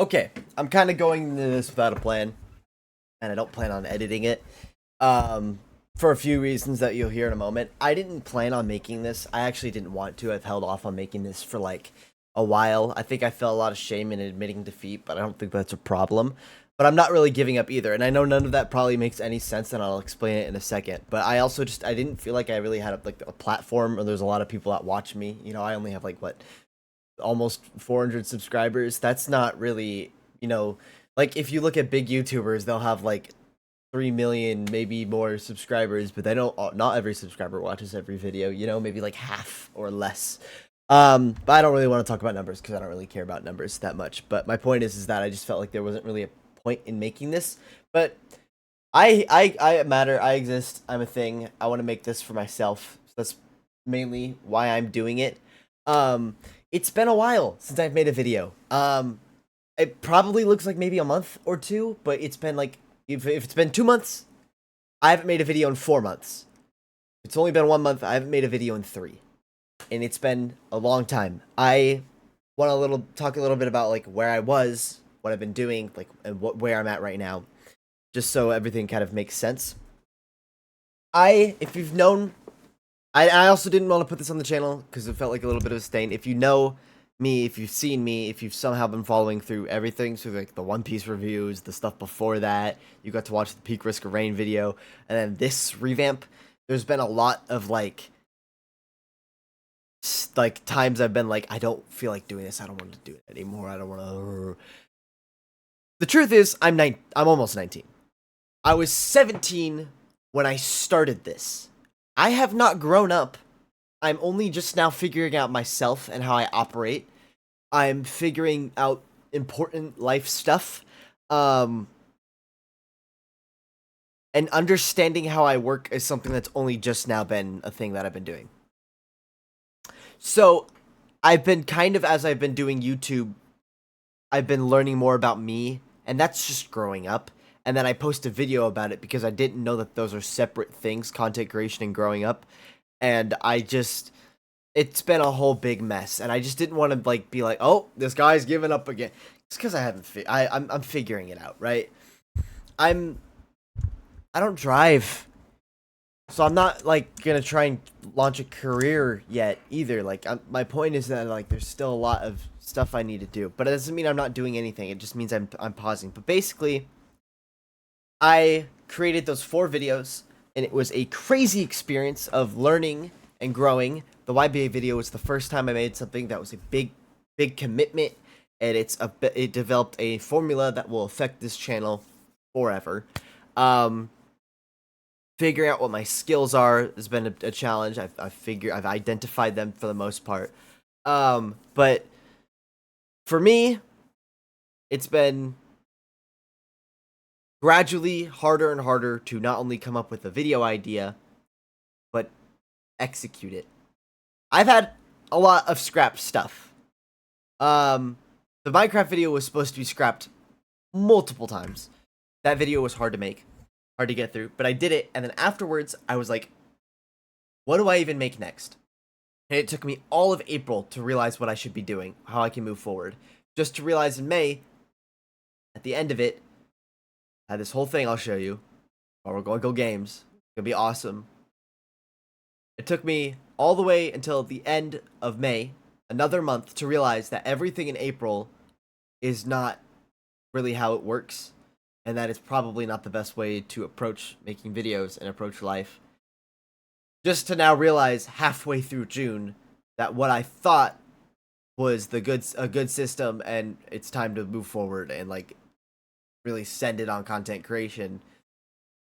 Okay, I'm kind of going into this without a plan, and I don't plan on editing it. Um, for a few reasons that you'll hear in a moment. I didn't plan on making this. I actually didn't want to. I've held off on making this for like a while. I think I felt a lot of shame in admitting defeat, but I don't think that's a problem. But I'm not really giving up either, and I know none of that probably makes any sense, and I'll explain it in a second. But I also just I didn't feel like I really had a platform, or there's a lot of people that watch me. You know, I only have like what almost 400 subscribers. That's not really, you know, like if you look at big YouTubers, they'll have like 3 million, maybe more subscribers, but they don't, not every subscriber watches every video, you know, maybe like half or less. But I don't really want to talk about numbers because I don't really care about numbers that much. But my point is that I just felt like there wasn't really a point in making this. But I matter. I exist. I'm a thing. I want to make this for myself. So that's mainly why I'm doing it. Um, it's been a while since I've made a video. It probably looks like maybe a month or two, but it's been like if it's been 2 months, I haven't made a video in 4 months. It's only been 1 month. I haven't made a video in three, and it's been a long time. I want to talk a little bit about like where I was, what I've been doing, like and where I'm at right now, just so everything kind of makes sense. If you've known, I also didn't want to put this on the channel because it felt like a little bit of a stain. If you know me, if you've seen me, if you've somehow been following through everything, so like the One Piece reviews, the stuff before that, you got to watch the Peak Risk of Rain video, and then this revamp, there's been a lot of like times I've been like, I don't feel like doing this. I don't want to do it anymore. I don't want to. The truth is, I'm almost 19. I was 17 when I started this. I have not grown up. I'm only just now figuring out myself and how I operate. I'm figuring out important life stuff. Um, and understanding how I work is something that's only just now been a thing that I've been doing. So, I've been kind of, as I've been doing YouTube, I've been learning more about me, and that's just growing up. And then I post a video about it because I didn't know that those are separate things, content creation and growing up. And it's been a whole big mess, and I just didn't want to like be like, oh, this guy's giving up again. It's because I haven't. I'm figuring it out, right? I'm. I don't drive, so I'm not like gonna try and launch a career yet either. Like, my point is that like there's still a lot of stuff I need to do, but it doesn't mean I'm not doing anything. It just means I'm pausing. But basically, I created those 4 videos, and it was a crazy experience of learning and growing. The YBA video was the first time I made something that was a big commitment, and it developed a formula that will affect this channel forever. Um, Figuring out what my skills are has been a challenge. I've identified them for the most part. But for me, it's been gradually harder and harder to not only come up with a video idea, but execute it. I've had a lot of scrapped stuff. The Minecraft video was supposed to be scrapped multiple times. That video was hard to make, hard to get through, but I did it, and then afterwards, I was like, what do I even make next? And it took me all of April to realize what I should be doing, how I can move forward. Just to realize in May, at the end of it, I had this whole thing I'll show you, while we're going to go games. It's gonna be awesome. It took me all the way until the end of May, another month, to realize that everything in April is not really how it works, and that it's probably not the best way to approach making videos and approach life. Just to now realize halfway through June that what I thought was a good system, and it's time to move forward and like really send it on content creation.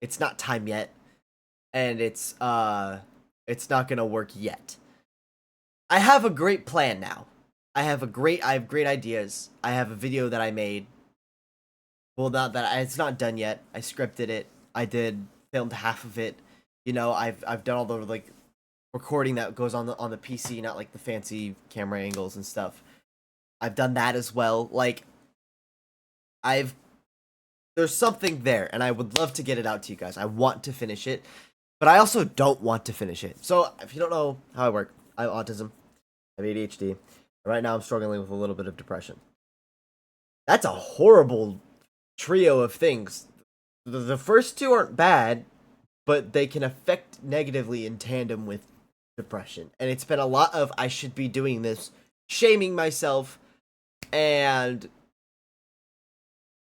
It's not time yet, and it's not gonna work yet. I have a great plan now. I have great ideas. I have a video that I made. Well, not that it's not done yet. I scripted it. I filmed half of it. You know, I've done all the like recording that goes on the PC, not like the fancy camera angles and stuff. I've done that as well. Like, I've there's something there, and I would love to get it out to you guys. I want to finish it, but I also don't want to finish it. So, if you don't know how I work, I have autism, I have ADHD, and right now I'm struggling with a little bit of depression. That's a horrible trio of things. The first two aren't bad, but they can affect negatively in tandem with depression. And it's been a lot of I should be doing this, shaming myself, and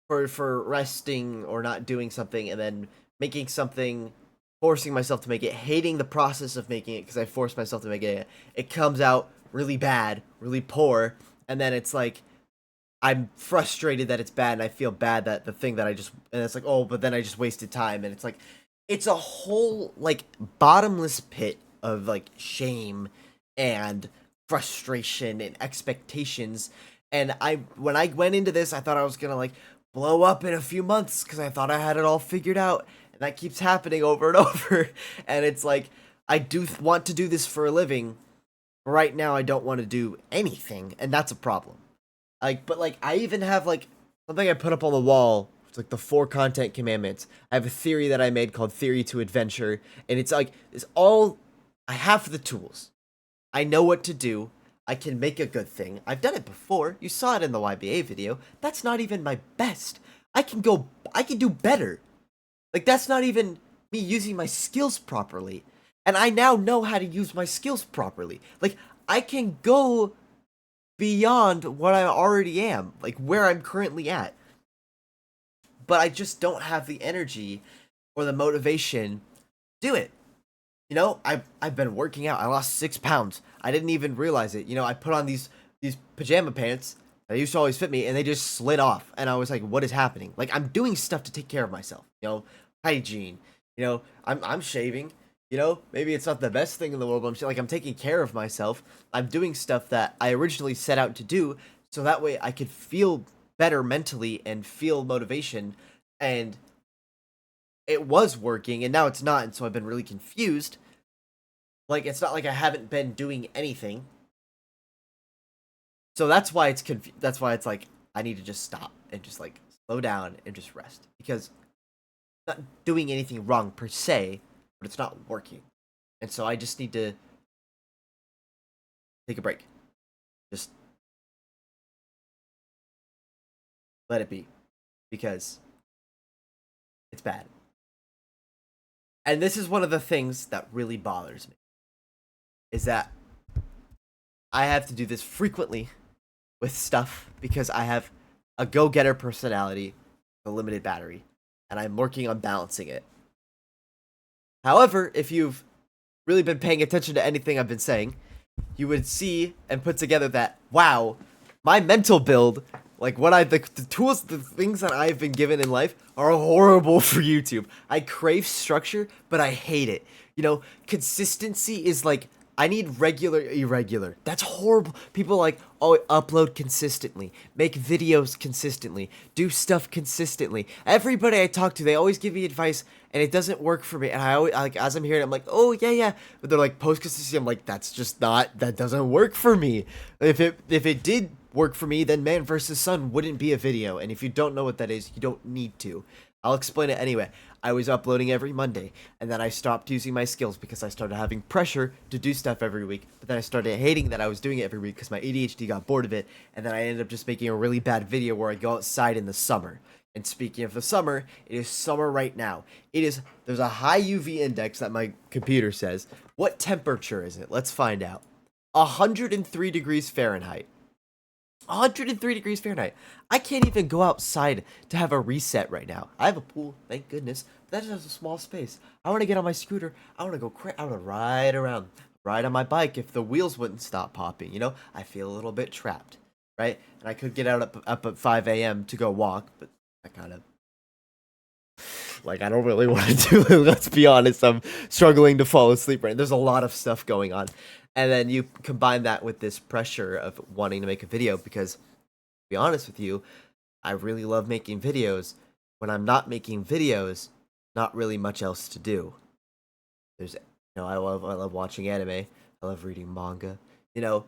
for resting or not doing something, and then making something, forcing myself to make it, hating the process of making it because I forced myself to make it. It comes out really bad, really poor, and then it's like I'm frustrated that it's bad, and I feel bad that the thing that I just, and it's like, oh, but then I just wasted time, and it's like, it's a whole like bottomless pit of like shame and frustration and expectations. And when I went into this, I thought I was gonna like blow up in a few months because I thought I had it all figured out, and that keeps happening over and over. And it's like I do want to do this for a living. But right now, I don't want to do anything, and that's a problem. Like, but like I even have like something I put up on the wall. It's like the 4 content commandments. I have a theory that I made called Theory to Adventure, and it's like it's all I have the tools. I know what to do. I can make a good thing. I've done it before. You saw it in the YBA video. That's not even my best. I can do better. Like that's not even me using my skills properly. And I now know how to use my skills properly. Like I can go beyond what I already am, like where I'm currently at. But I just don't have the energy or the motivation to do it. You know, I've been working out. I lost 6 pounds. I didn't even realize it. You know, I put on these pajama pants that used to always fit me, and they just slid off. And I was like, what is happening? Like I'm doing stuff to take care of myself. You know, hygiene. You know, I'm shaving. You know, maybe it's not the best thing in the world, but I'm taking care of myself. I'm doing stuff that I originally set out to do, so that way I could feel better mentally and feel motivation. And it was working, and now it's not, and so I've been really confused. Like it's not like I haven't been doing anything. So that's why that's why it's like I need to just stop and just like slow down and just rest, because I'm not doing anything wrong per se, but it's not working. And so I just need to take a break. Just let it be, because it's bad. And this is one of the things that really bothers me, is that I have to do this frequently with stuff because I have a go-getter personality, a limited battery, and I'm working on balancing it. However, if you've really been paying attention to anything I've been saying, you would see and put together that, wow, my mental build, like what the tools, the things that I've been given in life are horrible for YouTube. I crave structure, but I hate it. You know, consistency is like, I need regular, irregular. That's horrible. People like, oh, upload consistently, make videos consistently, do stuff consistently. Everybody I talk to, they always give me advice, and it doesn't work for me. And I always, like, as I'm hearing it, I'm like, oh yeah, yeah. But they're like, post consistency. I'm like, that's just not, that doesn't work for me. If it did work for me, then Man vs. Sun wouldn't be a video. And if you don't know what that is, you don't need to. I'll explain it anyway. I was uploading every Monday, and then I stopped using my skills because I started having pressure to do stuff every week. But then I started hating that I was doing it every week because my ADHD got bored of it, and then I ended up just making a really bad video where I go outside in the summer. And speaking of the summer, it is summer right now. There's a high UV index that my computer says. What temperature is it? Let's find out. 103 degrees Fahrenheit. 103 degrees Fahrenheit. I can't even go outside to have a reset right now. I have a pool, thank goodness. But that just has a small space. I want to get on my scooter. I want to go I want to ride around. Ride on my bike if the wheels wouldn't stop popping. You know, I feel a little bit trapped, right? And I could get out up at 5 a.m. to go walk, but I kind of, like, I don't really want to do it. Let's be honest. I'm struggling to fall asleep right now. There's a lot of stuff going on. And then you combine that with this pressure of wanting to make a video because, to be honest with you, I really love making videos. When I'm not making videos, not really much else to do. I love watching anime. I love reading manga. You know,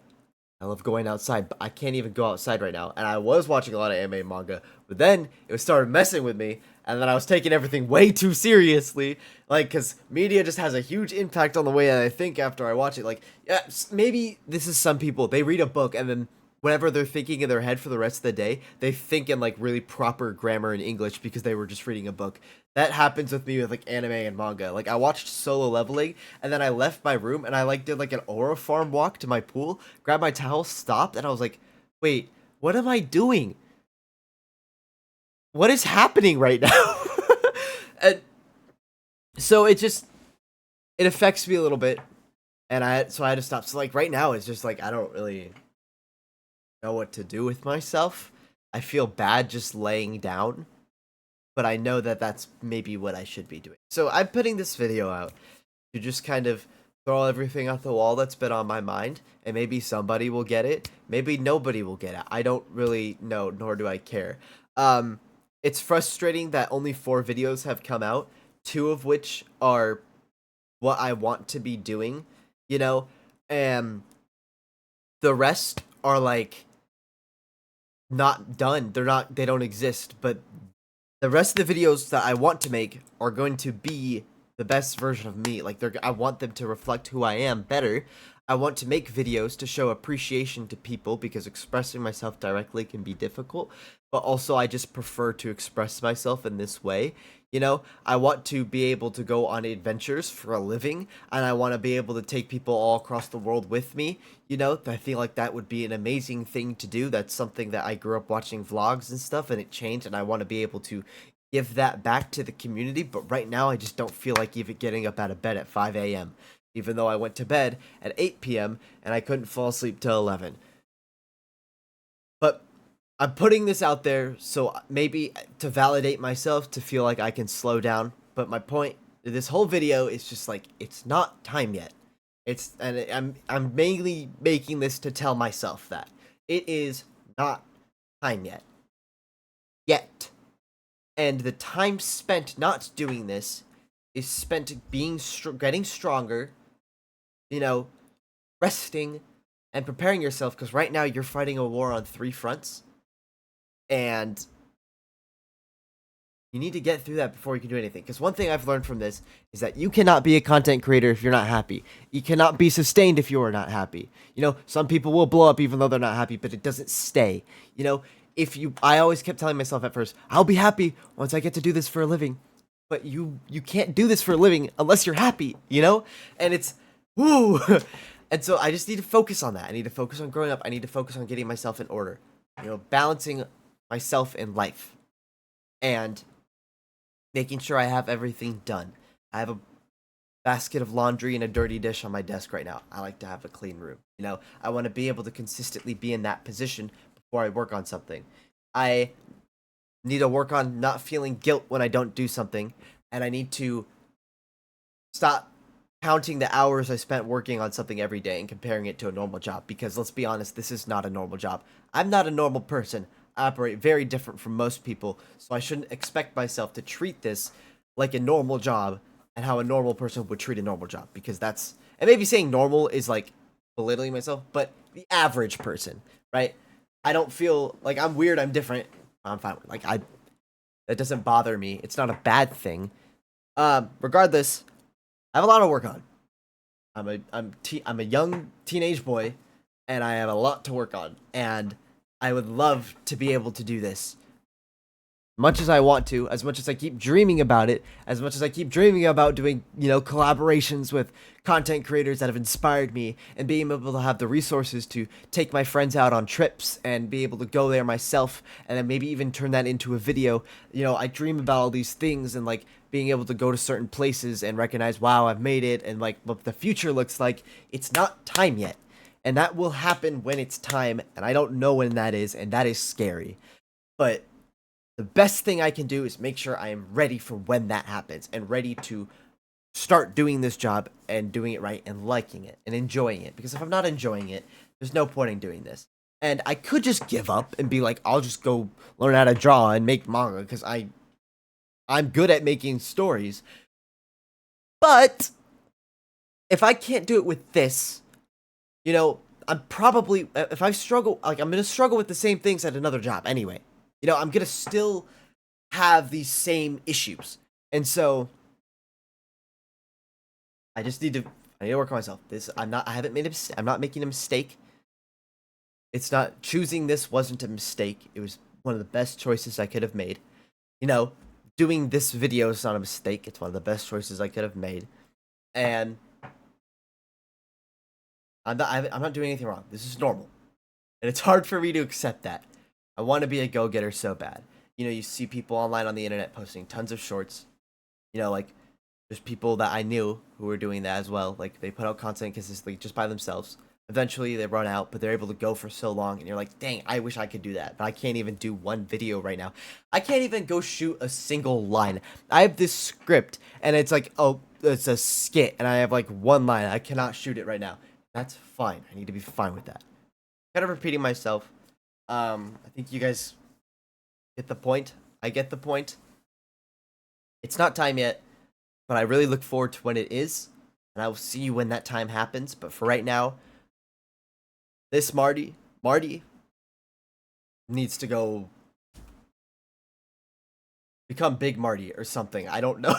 I love going outside, but I can't even go outside right now. And I was watching a lot of anime and manga, but then it started messing with me, and then I was taking everything way too seriously. Like, because media just has a huge impact on the way that I think after I watch it. Like, yeah, maybe this is some people, they read a book, and then whenever they're thinking in their head for the rest of the day, they think in like really proper grammar in English because they were just reading a book. That happens with me with like anime and manga. Like I watched Solo Leveling and then I left my room and I like did like an aura farm walk to my pool, grabbed my towel, stopped, and I was like, wait, what am I doing? What is happening right now? And so it affects me a little bit, and I had to stop. So like right now, it's just like I don't really know what to do with myself. I feel bad just laying down, but I know that that's maybe what I should be doing. So I'm putting this video out to just kind of throw everything out the wall that's been on my mind, and maybe somebody will get it, maybe nobody will get it. I don't really know, nor do I care. It's frustrating that only 4 videos have come out, 2 of which are what I want to be doing, you know, and the rest are like not done. They don't exist, but the rest of the videos that I want to make are going to be the best version of me. Like I want them to reflect who I am better. I want to make videos to show appreciation to people because expressing myself directly can be difficult, but also I just prefer to express myself in this way. You know, I want to be able to go on adventures for a living, and I want to be able to take people all across the world with me. You know, I feel like that would be an amazing thing to do. That's something that I grew up watching vlogs and stuff, and it changed, and I want to be able to give that back to the community. But right now, I just don't feel like even getting up out of bed at 5 a.m., even though I went to bed at 8 p.m. and I couldn't fall asleep till 11. But I'm putting this out there so maybe to validate myself, to feel like I can slow down. But my point, this whole video is just like, it's not time yet. I'm mainly making this to tell myself that it is not time yet. Yet. And the time spent not doing this is spent getting stronger, you know, resting and preparing yourself, because right now you're fighting a war on 3 fronts. And you need to get through that before you can do anything. Because one thing I've learned from this is that you cannot be a content creator if you're not happy. You cannot be sustained if you are not happy. You know, some people will blow up even though they're not happy, but it doesn't stay. You know, I always kept telling myself at first, I'll be happy once I get to do this for a living. But you can't do this for a living unless you're happy, you know? And it's, woo! And so I just need to focus on that. I need to focus on growing up. I need to focus on getting myself in order. You know, balancing myself in life. And making sure I have everything done. I have a basket of laundry and a dirty dish on my desk right now. I like to have a clean room. You know, I want to be able to consistently be in that position before I work on something. I need to work on not feeling guilt when I don't do something, and I need to stop counting the hours I spent working on something every day and comparing it to a normal job, because let's be honest, this is not a normal job. I'm not a normal person. I operate very different from most people, so I shouldn't expect myself to treat this like a normal job and how a normal person would treat a normal job, because that's, and maybe saying normal is like belittling myself, but the average person, right? I don't feel like I'm weird, I'm different. I'm fine. Like that doesn't bother me. It's not a bad thing. Regardless, I have a lot of work on. I'm a young teenage boy, and I have a lot to work on. And I would love to be able to do this, much as I want to, as much as I keep dreaming about it, as much as I keep dreaming about doing, you know, collaborations with content creators that have inspired me, and being able to have the resources to take my friends out on trips and be able to go there myself, and then maybe even turn that into a video. You know, I dream about all these things, and like being able to go to certain places and recognize, wow, I've made it, and like what the future looks like. It's not time yet, and that will happen when it's time, and I don't know when that is, and that is scary. But the best thing I can do is make sure I am ready for when that happens, and ready to start doing this job and doing it right and liking it and enjoying it. Because if I'm not enjoying it, there's no point in doing this. And I could just give up and be like, I'll just go learn how to draw and make manga because I'm good at making stories. But if I can't do it with this, you know, I'm probably, if I struggle, like I'm going to struggle with the same things at another job anyway. You know, I'm going to still have these same issues. And so I need to work on myself. I haven't made I'm not making a mistake. It's not, choosing this wasn't a mistake. It was one of the best choices I could have made. You know, doing this video is not a mistake. It's one of the best choices I could have made. And I'm not doing anything wrong. This is normal. And it's hard for me to accept that. I want to be a go-getter so bad. You know, you see people online on the internet posting tons of shorts. You know, like, there's people that I knew who were doing that as well. Like, they put out content consistently just by themselves. Eventually, they run out, but they're able to go for so long. And you're like, dang, I wish I could do that. But I can't even do one video right now. I can't even go shoot a single line. I have this script, and it's like, oh, it's a skit. And I have, like, one line. I cannot shoot it right now. That's fine. I need to be fine with that. Kind of repeating myself. I think you guys get the point. I get the point. It's not time yet, but I really look forward to when it is, and I will see you when that time happens. But for right now, this Marty needs to go become Big Marty or something. I don't know.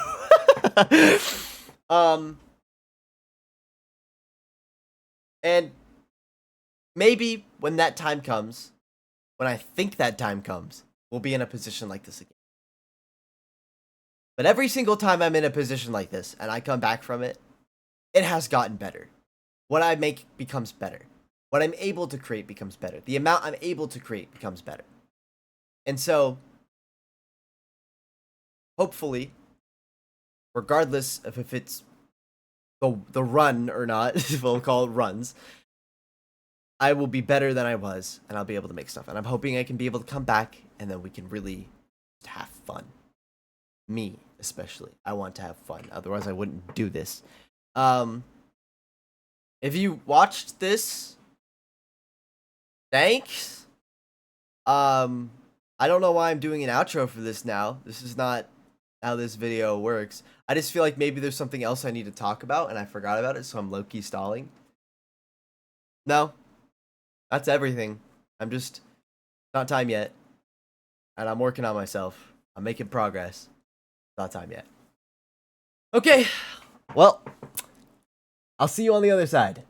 And maybe when that time comes, when I think that time comes, we'll be in a position like this again. But every single time I'm in a position like this and I come back from it, it has gotten better. What I make becomes better. What I'm able to create becomes better. The amount I'm able to create becomes better. And so, hopefully, regardless of if it's the run or not, we'll call it runs, I will be better than I was, and I'll be able to make stuff. And I'm hoping I can be able to come back, and then we can really have fun. Me, especially. I want to have fun. Otherwise, I wouldn't do this. If you watched this, thanks. I don't know why I'm doing an outro for this now. This is not how this video works. I just feel like maybe there's something else I need to talk about, and I forgot about it, so I'm low-key stalling. No. That's everything. I'm just not time yet. And I'm working on myself. I'm making progress. Not time yet. Okay. Well, I'll see you on the other side.